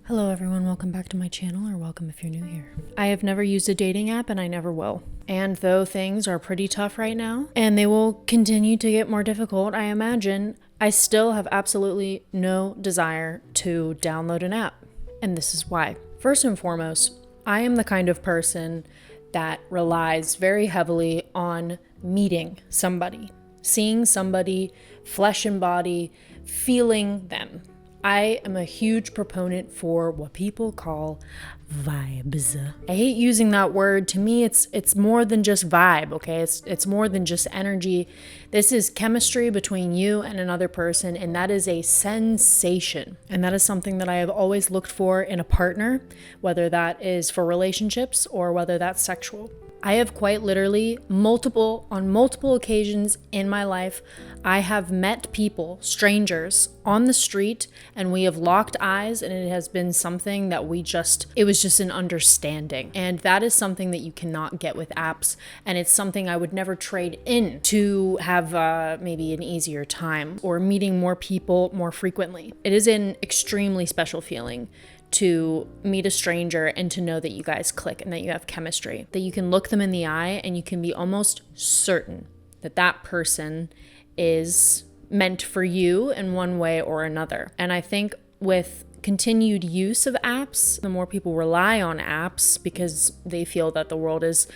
Hello everyone, welcome back to my channel, or welcome if you're new here. I have never used a dating app and I never will. And though things are pretty tough right now, and they will continue to get more difficult, I imagine, I still have absolutely no desire to download an app. And this is why. First and foremost, I am the kind of person that relies very heavily on meeting somebody, seeing somebody, flesh and body, feeling them. I am a huge proponent for what people call vibes. I hate using that word. To me, it's more than just vibe, okay? It's more than just energy. This is chemistry between you and another person, and that is a sensation. And that is something that I have always looked for in a partner, whether that is for relationships or whether that's sexual. I have quite literally on multiple occasions in my life, I have met people, strangers on the street, and we have locked eyes, and it has been something that it was just an understanding. And that is something that you cannot get with apps. And it's something I would never trade in to have maybe an easier time or meeting more people more frequently. It is an extremely special feeling to meet a stranger and to know that you guys click and that you have chemistry, that you can look them in the eye and you can be almost certain that that person is meant for you in one way or another. And I think with continued use of apps, the more people rely on apps because they feel that the world is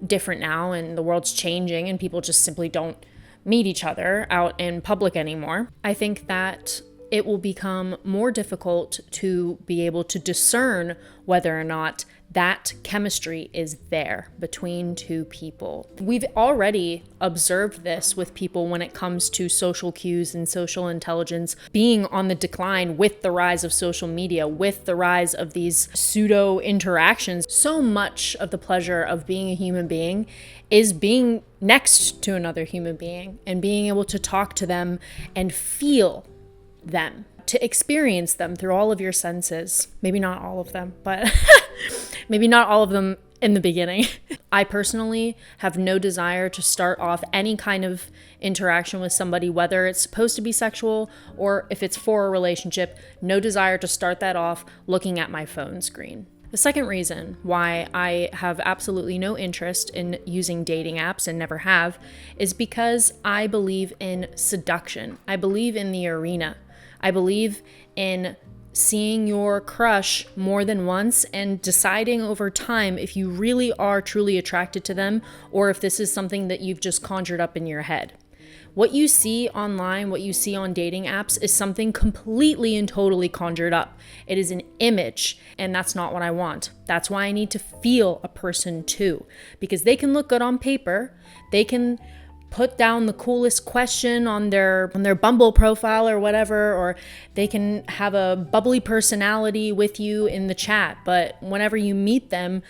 different now and the world's changing and people just simply don't meet each other out in public anymore, I think that it will become more difficult to be able to discern whether or not that chemistry is there between two people. We've already observed this with people when it comes to social cues and social intelligence being on the decline with the rise of social media, with the rise of these pseudo interactions. So much of the pleasure of being a human being is being next to another human being and being able to talk to them and feel them, to experience them through all of your senses. Maybe not all of them, but maybe not all of them in the beginning. I personally have no desire to start off any kind of interaction with somebody, whether it's supposed to be sexual or if it's for a relationship, no desire to start that off looking at my phone screen. The second reason why I have absolutely no interest in using dating apps and never have is because I believe in seduction. I believe in the arena. I believe in seeing your crush more than once and deciding over time if you really are truly attracted to them or if this is something that you've just conjured up in your head. What you see online, what you see on dating apps is something completely and totally conjured up. It is an image, and that's not what I want. That's why I need to feel a person too, because they can look good on paper. They can put down the coolest question on their Bumble profile or whatever, or they can have a bubbly personality with you in the chat, but whenever you meet them,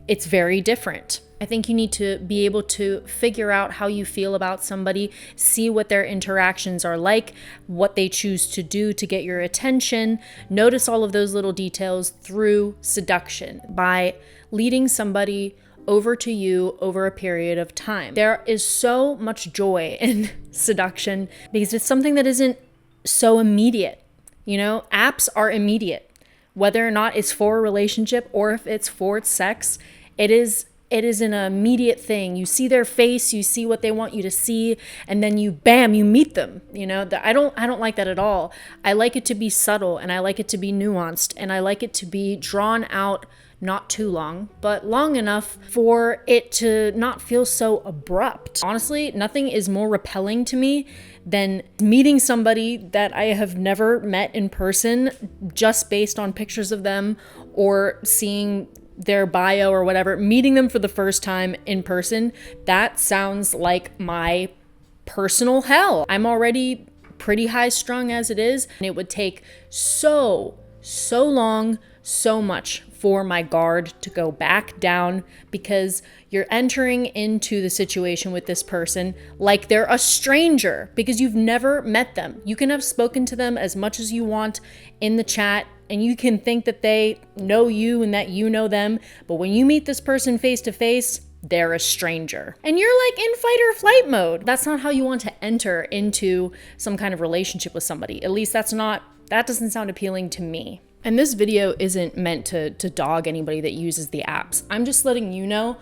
it's very different. I think you need to be able to figure out how you feel about somebody, see what their interactions are like, what they choose to do to get your attention. Notice all of those little details through seduction by leading somebody over to you over a period of time. There is so much joy in seduction because it's something that isn't so immediate. You know, apps are immediate. Whether or not it's for a relationship or if it's for sex, it is an immediate thing. You see their face, you see what they want you to see, and then you meet them. You know, I don't like that at all. I like it to be subtle, and I like it to be nuanced, and I like it to be drawn out, not too long, but long enough for it to not feel so abrupt. Honestly, nothing is more repelling to me than meeting somebody that I have never met in person just based on pictures of them or seeing their bio or whatever. Meeting them for the first time in person, that sounds like my personal hell. I'm already pretty high strung as it is, and it would take so long, so much for my guard to go back down because you're entering into the situation with this person like they're a stranger because you've never met them. You can have spoken to them as much as you want in the chat and you can think that they know you and that you know them, but when you meet this person face to face, they're a stranger. And you're like in fight or flight mode. That's not how you want to enter into some kind of relationship with somebody. At least that doesn't sound appealing to me. And this video isn't meant to dog anybody that uses the apps. I'm just letting you know,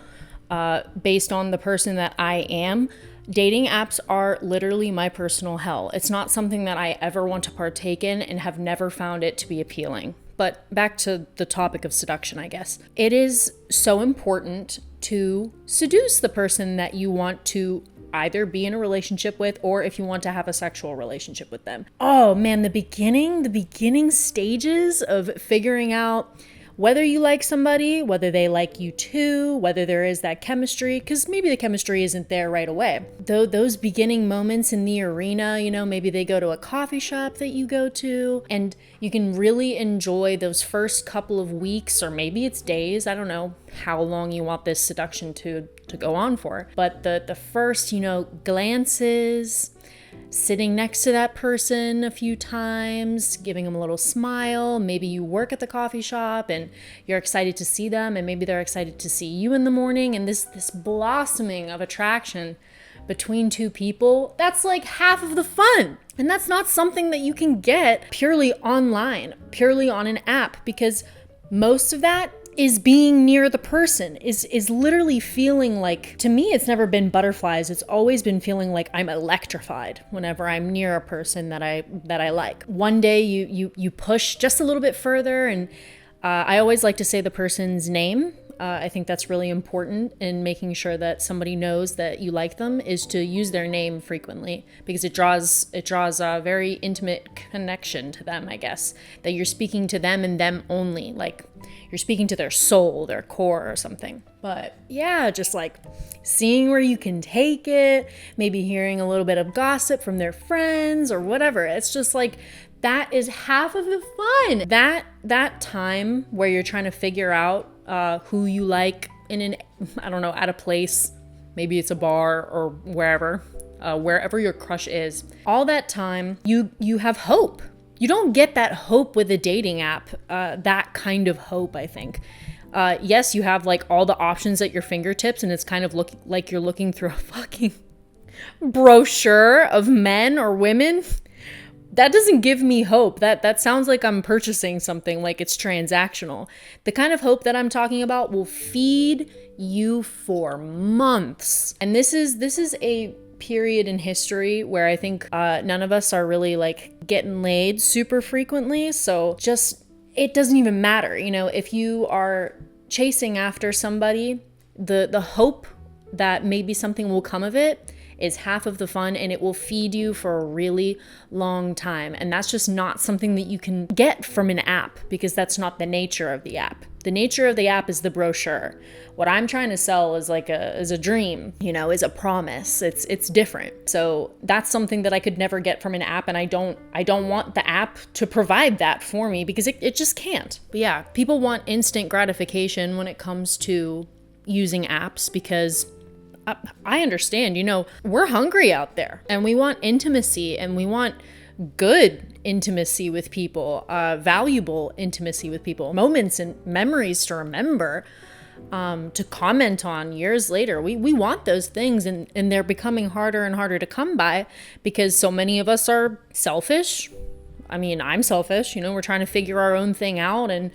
based on the person that I am, dating apps are literally my personal hell. It's not something that I ever want to partake in and have never found it to be appealing. But back to the topic of seduction, I guess. It is so important to seduce the person that you want to either be in a relationship with, or if you want to have a sexual relationship with them. Oh man, the beginning stages of figuring out whether you like somebody, whether they like you too, whether there is that chemistry, because maybe the chemistry isn't there right away. Though those beginning moments in the arena, maybe they go to a coffee shop that you go to, and you can really enjoy those first couple of weeks, or maybe it's days. I don't know how long you want this seduction to go on for. But the first, glances, sitting next to that person a few times, giving them a little smile. Maybe you work at the coffee shop and you're excited to see them, and maybe they're excited to see you in the morning, and this blossoming of attraction between two people, that's like half of the fun. And that's not something that you can get purely online, purely on an app, because most of that is being near the person, is literally feeling like, to me, it's never been butterflies. It's always been feeling like I'm electrified whenever I'm near a person that I like. One day you push just a little bit further, and I always like to say the person's name. I think that's really important in making sure that somebody knows that you like them, is to use their name frequently, because it draws a very intimate connection to them, I guess, that you're speaking to them and them only, like you're speaking to their soul, their core or something. But yeah, just like seeing where you can take it, maybe hearing a little bit of gossip from their friends or whatever. It's just like, that is half of the fun. That time where you're trying to figure out who you like at a place, maybe it's a bar or wherever your crush is. All that time, you have hope. You don't get that hope with a dating app, that kind of hope, I think. Yes, you have like all the options at your fingertips, and it's kind of like you're looking through a fucking brochure of men or women. That doesn't give me hope. That sounds like I'm purchasing something, like it's transactional. The kind of hope that I'm talking about will feed you for months. And this is a period in history where I think none of us are really like getting laid super frequently. So just, it doesn't even matter. If you are chasing after somebody, the hope that maybe something will come of it is half of the fun, and it will feed you for a really long time. And that's just not something that you can get from an app, because that's not the nature of the app. The nature of the app is the brochure. What I'm trying to sell is is a dream, is a promise. It's different. So that's something that I could never get from an app, and I don't want the app to provide that for me, because it just can't. But yeah, people want instant gratification when it comes to using apps, because I understand, we're hungry out there, and we want intimacy, and we want good intimacy with people, valuable intimacy with people, moments and memories to remember, to comment on years later. We want those things, and they're becoming harder and harder to come by, because so many of us are selfish. I mean, I'm selfish, we're trying to figure our own thing out, and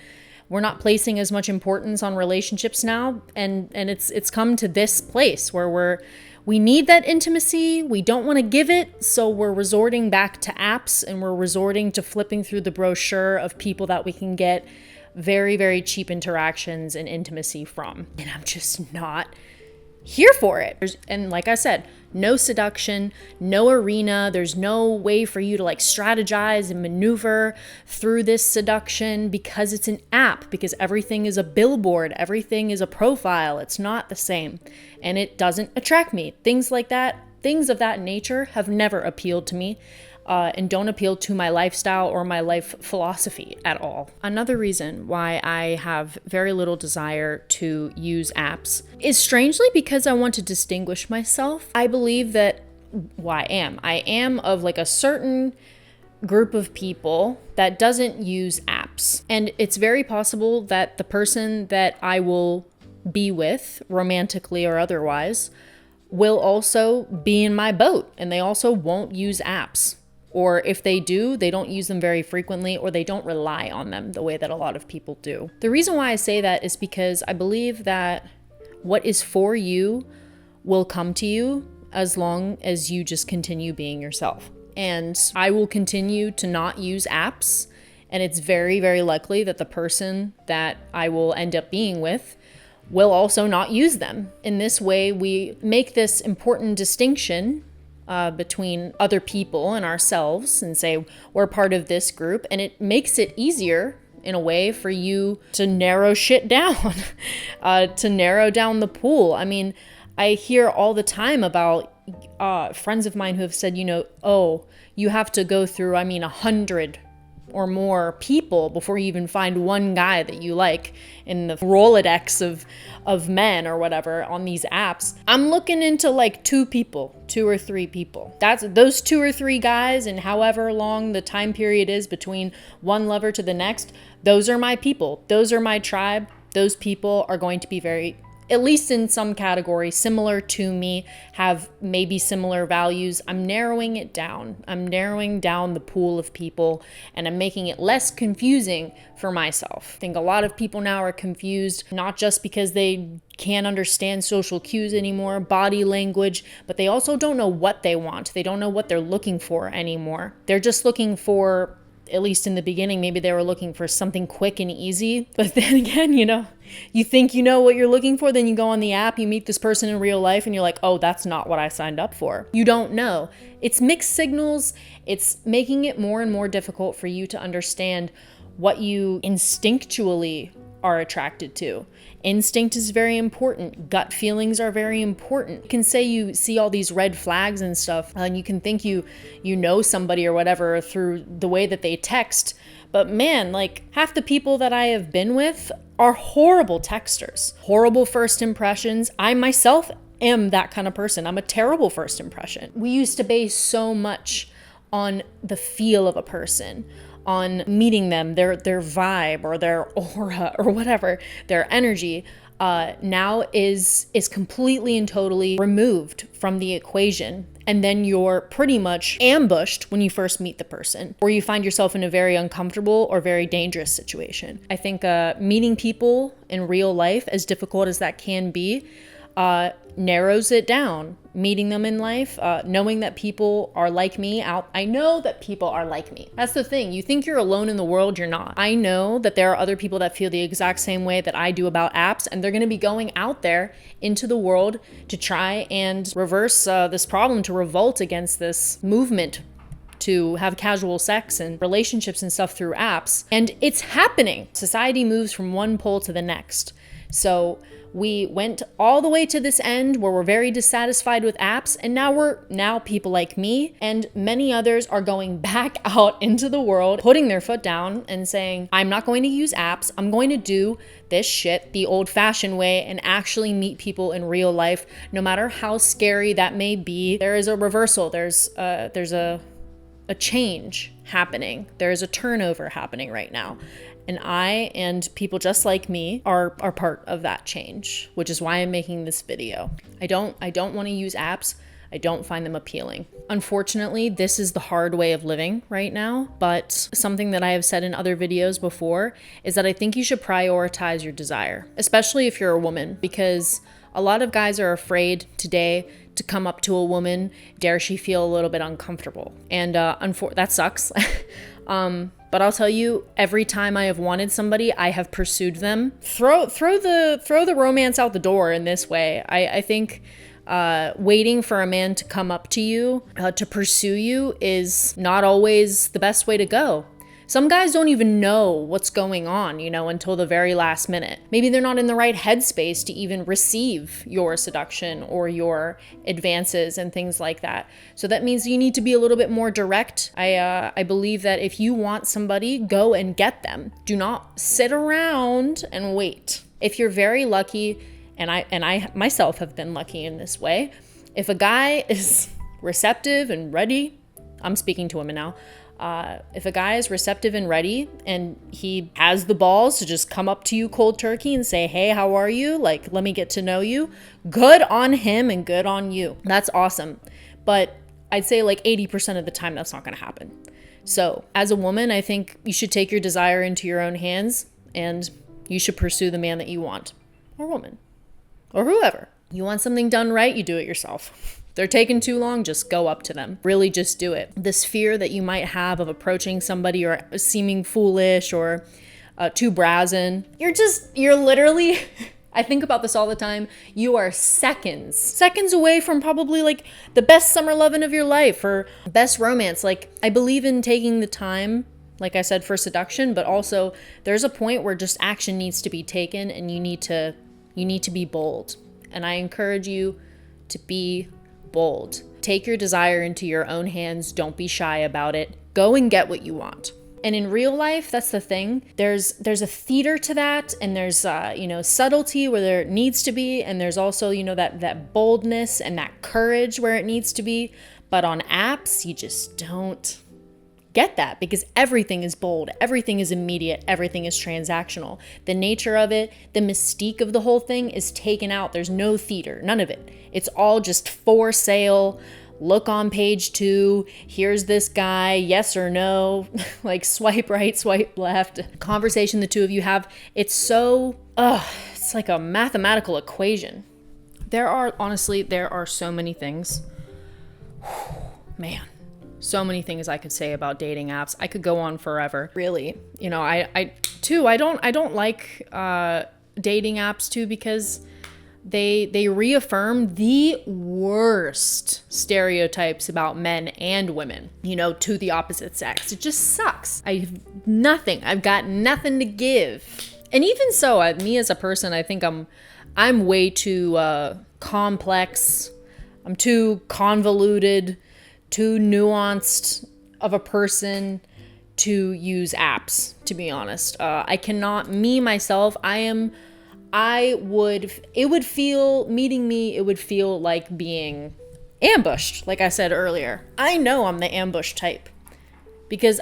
we're not placing as much importance on relationships now, and it's come to this place where we need that intimacy. We don't want to give it, so we're resorting back to apps, and we're resorting to flipping through the brochure of people that we can get very, very cheap interactions and intimacy from. And I'm just not here for it. And like I said, no seduction, no arena. There's no way for you to like strategize and maneuver through this seduction, because it's an app, because everything is a billboard, everything is a profile. It's not the same, and it doesn't attract me. Things like that, things of that nature have never appealed to me. And don't appeal to my lifestyle or my life philosophy at all. Another reason why I have very little desire to use apps is strangely because I want to distinguish myself. I believe that, I am of like a certain group of people that doesn't use apps. And it's very possible that the person that I will be with, romantically or otherwise, will also be in my boat, and they also won't use apps. or if they do, they don't use them very frequently, or they don't rely on them the way that a lot of people do. The reason why I say that is because I believe that what is for you will come to you as long as you just continue being yourself. And I will continue to not use apps, and it's very, very likely that the person that I will end up being with will also not use them. In this way, we make this important distinction between other people and ourselves and say we're part of this group, and it makes it easier in a way for you to narrow shit down, to narrow down the pool. I mean, I hear all the time about friends of mine who have said, oh, you have to go through, 100 or more people before you even find one guy that you like in the Rolodex of men or whatever on these apps. I'm looking into like 2 or 3 people. That's those 2 or 3 guys, and however long the time period is between one lover to the next, those are my people. Those are my tribe. Those people are going to be very, at least in some category, similar to me, have maybe similar values. I'm narrowing it down. I'm narrowing down the pool of people, and I'm making it less confusing for myself. I think a lot of people now are confused, not just because they can't understand social cues anymore, body language, but they also don't know what they want. They don't know what they're looking for anymore. They're just looking for, at least in the beginning, maybe they were looking for something quick and easy. But then again, you think you know what you're looking for, then you go on the app, you meet this person in real life, and you're like, oh, that's not what I signed up for. You don't know. It's mixed signals. It's making it more and more difficult for you to understand what you instinctually are attracted to. Instinct is very important. Gut feelings are very important. You can say you see all these red flags and stuff, and you can think you know somebody or whatever through the way that they text. But man, like half the people that I have been with are horrible texters, horrible first impressions. I myself am that kind of person. I'm a terrible first impression. We used to base so much on the feel of a person, on meeting them, their vibe or their aura or whatever, their energy, now is completely and totally removed from the equation. And then you're pretty much ambushed when you first meet the person, or you find yourself in a very uncomfortable or very dangerous situation. I think meeting people in real life, as difficult as that can be, narrows it down. Meeting them in life, knowing that people are like me I know that people are like me. That's the thing. You think you're alone in the world, you're not. I know that there are other people that feel the exact same way that I do about apps, and they're going to be going out there into the world to try and reverse this problem, to revolt against this movement to have casual sex and relationships and stuff through apps. And it's happening. Society moves from one pole to the next. So we went all the way to this end where we're very dissatisfied with apps, and now people like me and many others are going back out into the world, putting their foot down and saying, I'm not going to use apps. I'm going to do this shit the old-fashioned way and actually meet people in real life, no matter how scary that may be. There is a reversal. There's a change happening. There is a turnover happening right now. And I and people just like me are part of that change, which is why I'm making this video. I don't want to use apps. I don't find them appealing. Unfortunately, this is the hard way of living right now, but something that I have said in other videos before is that I think you should prioritize your desire, especially if you're a woman, because a lot of guys are afraid today to come up to a woman, dare she feel a little bit uncomfortable. And that sucks. But I'll tell you, every time I have wanted somebody, I have pursued them. Throw the romance out the door in this way. I think waiting for a man to come up to you, to pursue you, is not always the best way to go. Some guys don't even know what's going on, until the very last minute. Maybe they're not in the right headspace to even receive your seduction or your advances and things like that. So that means you need to be a little bit more direct. I believe that if you want somebody, go and get them. Do not sit around and wait. If you're very lucky, and I myself have been lucky in this way, if a guy is receptive and ready, I'm speaking to women now, if a guy is receptive and ready and he has the balls to just come up to you cold turkey and say, hey, how are you? Let me get to know you. Good on him and good on you. That's awesome. But I'd say like 80% of the time that's not going to happen. So as a woman, I think you should take your desire into your own hands and you should pursue the man that you want, or woman, or whoever. You want something done right, you do it yourself. If they're taking too long, just go up to them. Really just do it. This fear that you might have of approaching somebody or seeming foolish or too brazen, you're literally... I think about this all the time. You are seconds away from probably like the best summer loving of your life or best romance. Like, I believe in taking the time, like I said, for seduction, but also there's a point where just action needs to be taken and you need to be bold. And I encourage you to be bold. Take your desire into your own hands. Don't be shy about it. Go and get what you want. And in real life, that's the thing. There's a theater to that, and there's subtlety where there needs to be, and there's also that boldness and that courage where it needs to be. But on apps, you just don't get that because everything is bold, everything is immediate, everything is transactional. The nature of it, the mystique of the whole thing is taken out. There's no theater, none of it. It's all just for sale. Look on page 2, here's this guy, yes or no, like swipe right, swipe left. Conversation the two of you have, it's like a mathematical equation. There are so many things. Man, so many things I could say about dating apps. I could go on forever, really. I don't like dating apps too because they reaffirm the worst stereotypes about men and women, to the opposite sex. It just sucks. I've got nothing to give. And even so, me as a person, I think I'm way too complex. I'm too convoluted, too nuanced of a person to use apps, to be honest. I cannot, me, myself, it would feel like being ambushed, like I said earlier. I know I'm the ambush type because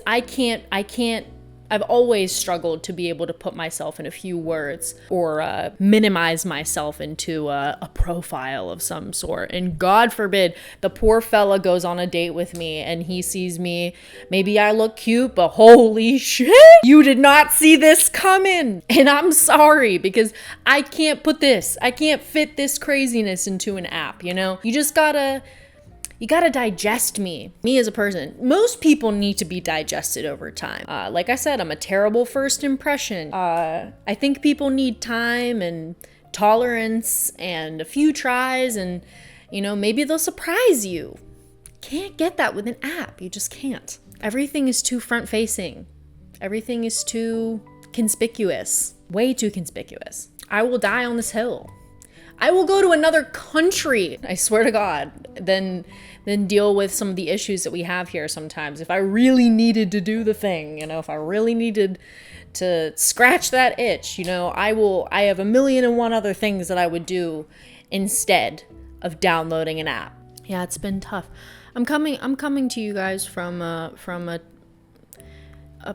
I've always struggled to be able to put myself in a few words or minimize myself into a profile of some sort. And God forbid the poor fella goes on a date with me and he sees me. Maybe I look cute, but holy shit, you did not see this coming. And I'm sorry because I can't fit this craziness into an app, You just you gotta digest me as a person. Most people need to be digested over time. Like I said, I'm a terrible first impression. I think people need time and tolerance and a few tries and, maybe they'll surprise you. Can't get that with an app. You just can't. Everything is too front facing. Everything is too conspicuous. Way too conspicuous. I will die on this hill. I will go to another country, I swear to God, than deal with some of the issues that we have here sometimes. If I really needed to do the thing, if I really needed to scratch that itch, I have 1,000,001 other things that I would do instead of downloading an app. Yeah, it's been tough. I'm coming to you guys from a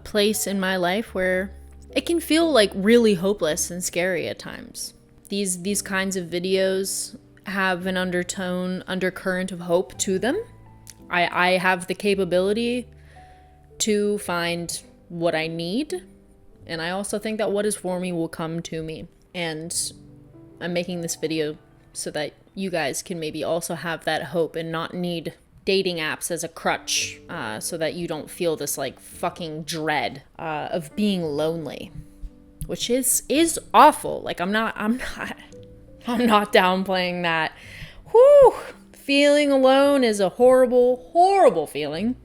place in my life where it can feel like really hopeless and scary at times. These kinds of videos have an undercurrent of hope to them. I have the capability to find what I need. And I also think that what is for me will come to me. And I'm making this video so that you guys can maybe also have that hope and not need dating apps as a crutch, so that you don't feel this like fucking dread of being lonely. Which is awful. Like I'm not downplaying that. Whew, feeling alone is a horrible, horrible feeling.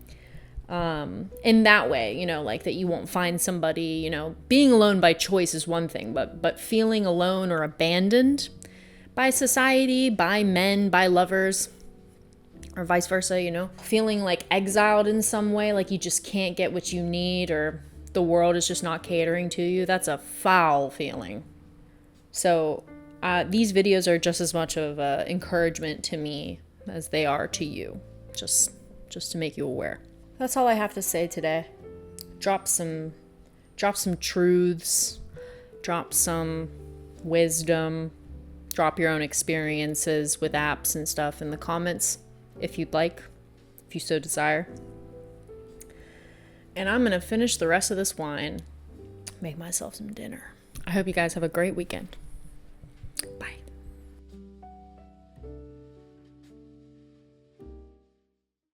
In that way, like that you won't find somebody, being alone by choice is one thing, but feeling alone or abandoned by society, by men, by lovers, or vice versa, feeling like exiled in some way, like you just can't get what you need or the world is just not catering to you. That's a foul feeling. So these videos are just as much of encouragement to me as they are to you, just to make you aware. That's all I have to say today. Drop some truths, drop some wisdom, drop your own experiences with apps and stuff in the comments if you'd like. if you so desire. And I'm going to finish the rest of this wine, make myself some dinner. I hope you guys have a great weekend.